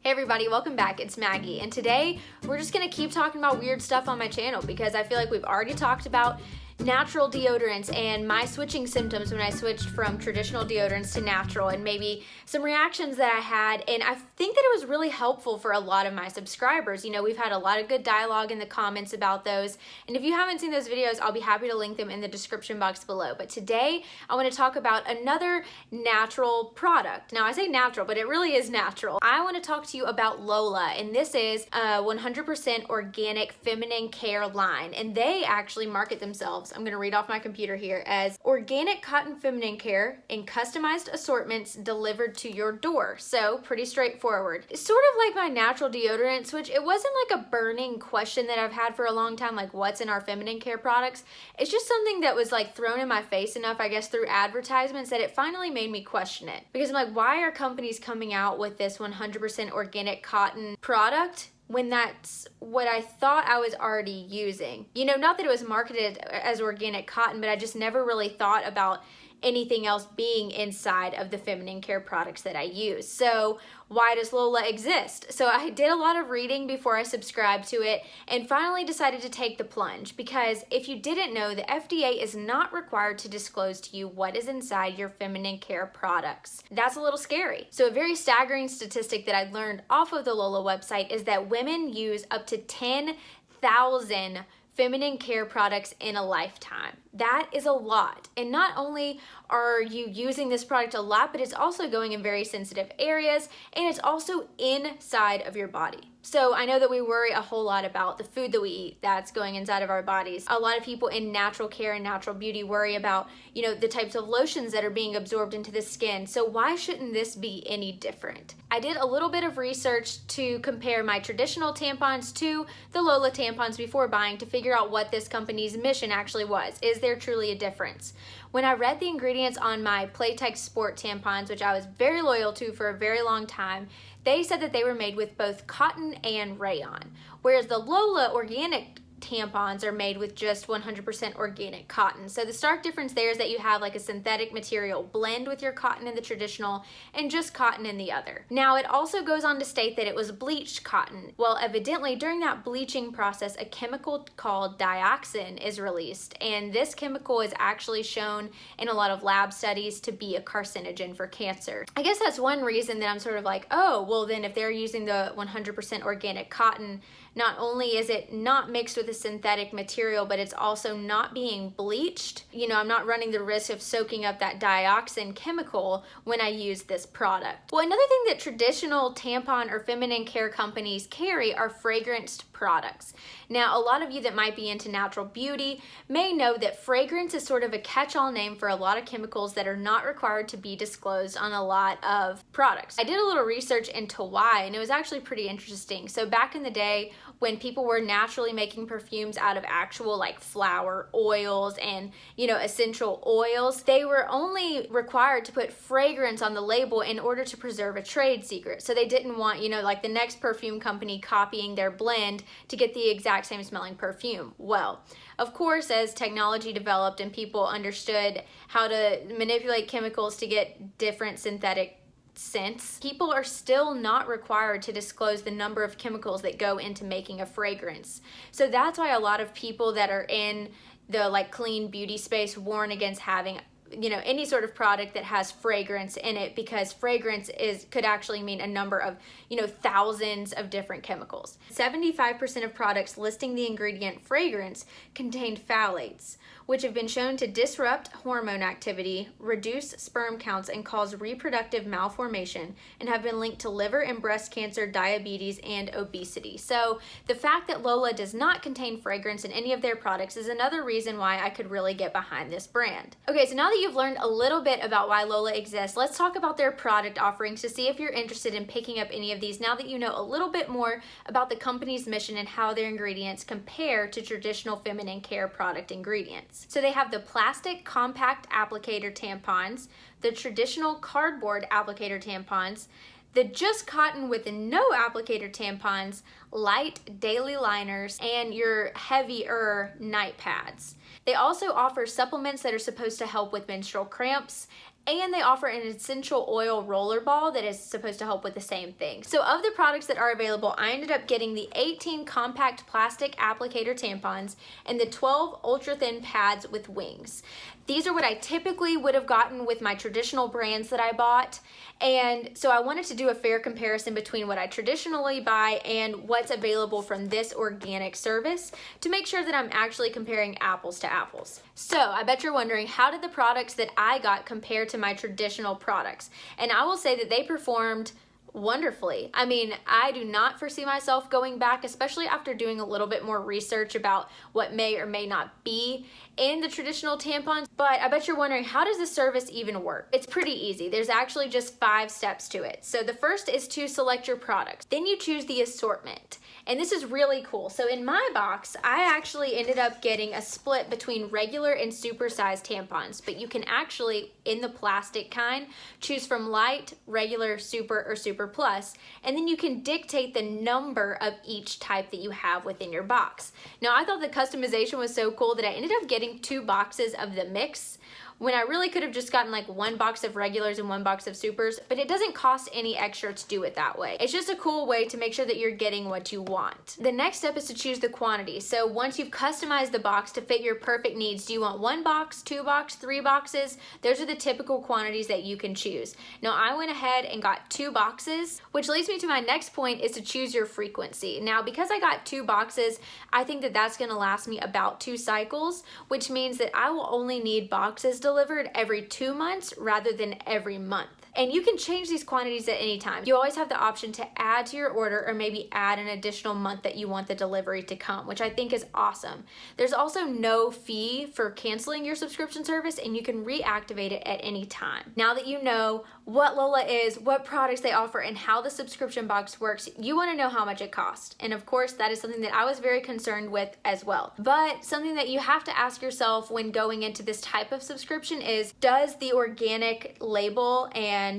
Hey everybody, welcome back. It's Maggie, and today we're just gonna keep talking about weird stuff on my channel because I feel like we've already talked about natural deodorants and my switching symptoms when I switched from traditional deodorants to natural, and maybe some reactions that I had. And I think that it was really helpful for a lot of my subscribers. You know, we've had a lot of good dialogue in the comments about those, and if you haven't seen those videos, I'll be happy to link them in the description box below. But today I want to talk about another natural product. Now I say natural, but it really is natural. I want to talk to you about LOLA, and this is a 100% organic feminine care line, and they actually market themselves, I'm going to read off my computer here, as organic cotton feminine care in customized assortments delivered to your door. So pretty straightforward. It's sort of like my natural deodorants, which it wasn't like a burning question that I've had for a long time, like what's in our feminine care products. It's just something that was like thrown in my face enough, I guess, through advertisements that it finally made me question it. Because I'm like, why are companies coming out with this 100% organic cotton product when that's what I thought I was already using? You know, not that it was marketed as organic cotton, but I just never really thought about anything else being inside of the feminine care products that I use. So why does LOLA exist? So I did a lot of reading before I subscribed to it and finally decided to take the plunge, because if you didn't know, the FDA is not required to disclose to you what is inside your feminine care products. That's a little scary. So a very staggering statistic that I learned off of the LOLA website is that women use up to 10,000 feminine care products in a lifetime. That is a lot. And not only are you using this product a lot, but it's also going in very sensitive areas, and it's also inside of your body. So I know that we worry a whole lot about the food that we eat that's going inside of our bodies. A lot of people in natural care and natural beauty worry about, you know, the types of lotions that are being absorbed into the skin. So why shouldn't this be any different? I did a little bit of research to compare my traditional tampons to the LOLA tampons before buying to figure out what this company's mission actually was. Is there truly a difference? When I read the ingredients on my Playtex Sport tampons, which I was very loyal to for a very long time, they said that they were made with both cotton and rayon, whereas the LOLA organic tampons are made with just 100% organic cotton. So the stark difference there is that you have like a synthetic material blend with your cotton in the traditional and just cotton in the other. Now it also goes on to state that it was bleached cotton. Well, evidently during that bleaching process, a chemical called dioxin is released, and this chemical is actually shown in a lot of lab studies to be a carcinogen for cancer. I guess that's one reason that I'm sort of like, oh, well then if they're using the 100% organic cotton, not only is it not mixed with a synthetic material, but it's also not being bleached. You know, I'm not running the risk of soaking up that dioxin chemical when I use this product. Well, another thing that traditional tampon or feminine care companies carry are fragranced products. Now, a lot of you that might be into natural beauty may know that fragrance is sort of a catch-all name for a lot of chemicals that are not required to be disclosed on a lot of products. I did a little research into why, and it was actually pretty interesting. So back in the day, when people were naturally making perfumes out of actual like flower oils and, you know, essential oils, they were only required to put fragrance on the label in order to preserve a trade secret. So they didn't want, you know, like the next perfume company copying their blend to get the exact same smelling perfume. Well, of course, as technology developed and people understood how to manipulate chemicals to get different synthetic scents, people are still not required to disclose the number of chemicals that go into making a fragrance. So that's why a lot of people that are in the like clean beauty space warn against having, you know, any sort of product that has fragrance in it, because fragrance could actually mean a number of, you know, thousands of different chemicals. 75% of products listing the ingredient fragrance contain phthalates, which have been shown to disrupt hormone activity, reduce sperm counts, and cause reproductive malformation, and have been linked to liver and breast cancer, diabetes, and obesity. So the fact that LOLA does not contain fragrance in any of their products is another reason why I could really get behind this brand. Okay, so now that you've learned a little bit about why LOLA exists, let's talk about their product offerings to see if you're interested in picking up any of these now that you know a little bit more about the company's mission and how their ingredients compare to traditional feminine care product ingredients. So they have the plastic compact applicator tampons, the traditional cardboard applicator tampons, the just cotton with no applicator tampons, light daily liners, and your heavier night pads. They also offer supplements that are supposed to help with menstrual cramps And they offer an essential oil roller ball that is supposed to help with the same thing. So of the products that are available, I ended up getting the 18 compact plastic applicator tampons and the 12 ultra thin pads with wings. These are what I typically would have gotten with my traditional brands that I bought. And so I wanted to do a fair comparison between what I traditionally buy and what's available from this organic service to make sure that I'm actually comparing apples to apples. So I bet you're wondering, how did the products that I got compare to my traditional products? And I will say that they performed wonderfully. I mean, I do not foresee myself going back, especially after doing a little bit more research about what may or may not be in the traditional tampons. But I bet you're wondering, how does this service even work? It's pretty easy. There's actually just 5 steps to it. So the first is to select your products. Then you choose the assortment. And this is really cool. So in my box, I actually ended up getting a split between regular and supersized tampons, but you can actually, in the plastic kind, choose from light, regular, super, or super plus, and then you can dictate the number of each type that you have within your box. Now, I thought the customization was so cool that I ended up getting 2 boxes of the mix, when I really could have just gotten like 1 box of regulars and 1 box of supers, but it doesn't cost any extra to do it that way. It's just a cool way to make sure that you're getting what you want. The next step is to choose the quantity. So once you've customized the box to fit your perfect needs, do you want 1 box, 2 boxes, 3 boxes? Those are the typical quantities that you can choose. Now I went ahead and got 2 boxes, which leads me to my next point, is to choose your frequency. Now because I got 2 boxes, I think that that's gonna last me about 2 cycles, which means that I will only need boxes delivered every 2 months rather than every month. And you can change these quantities at any time. You always have the option to add to your order or maybe add an additional month that you want the delivery to come, which I think is awesome. There's also no fee for canceling your subscription service, and you can reactivate it at any time. Now that you know what LOLA is, what products they offer, and how the subscription box works, you want to know how much it costs. And of course, that is something that I was very concerned with as well. But something that you have to ask yourself when going into this type of subscription is, does the organic label and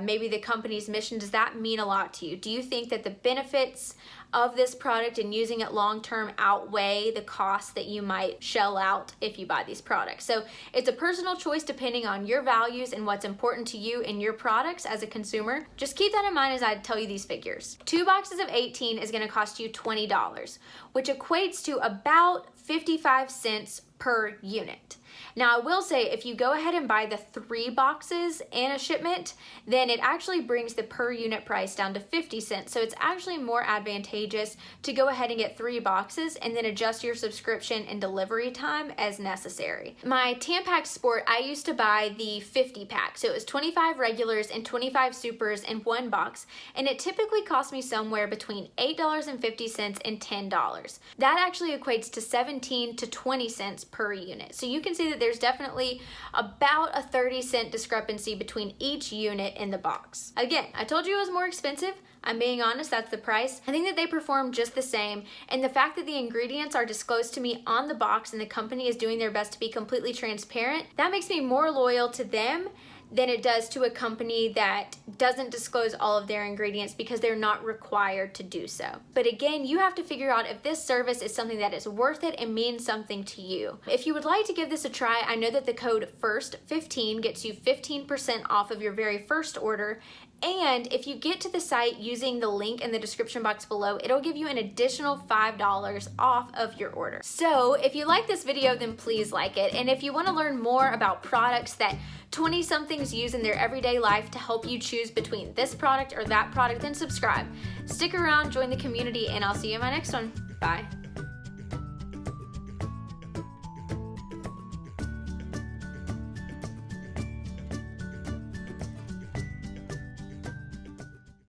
maybe the company's mission, does that mean a lot to you? Do you think that the benefits of this product and using it long-term outweigh the costs that you might shell out if you buy these products? So it's a personal choice depending on your values and what's important to you in your products as a consumer. Just keep that in mind as I tell you these figures. 2 boxes of 18 is going to cost you $20, which equates to about 55 cents per unit. Now I will say, if you go ahead and buy the 3 boxes and a shipment, then it actually brings the per unit price down to 50 cents. So it's actually more advantageous to go ahead and get 3 boxes and then adjust your subscription and delivery time as necessary. My Tampax Sport, I used to buy the 50 pack. So it was 25 regulars and 25 supers in 1 box. And it typically cost me somewhere between $8.50 and $10. That actually equates to 17 to 20 cents per unit. So you can see that there's definitely about a 30-cent discrepancy between each unit in the box. Again, I told you it was more expensive. I'm being honest, that's the price. I think that they perform just the same, and the fact that the ingredients are disclosed to me on the box and the company is doing their best to be completely transparent, that makes me more loyal to them than it does to a company that doesn't disclose all of their ingredients because they're not required to do so. But again, you have to figure out if this service is something that is worth it and means something to you. If you would like to give this a try, I know that the code FIRST15 gets you 15% off of your very first order. And if you get to the site using the link in the description box below, it'll give you an additional $5 off of your order. So if you like this video, then please like it. And if you want to learn more about products that 20-somethings use in their everyday life to help you choose between this product or that product, then subscribe. Stick around, join the community, and I'll see you in my next one. Bye.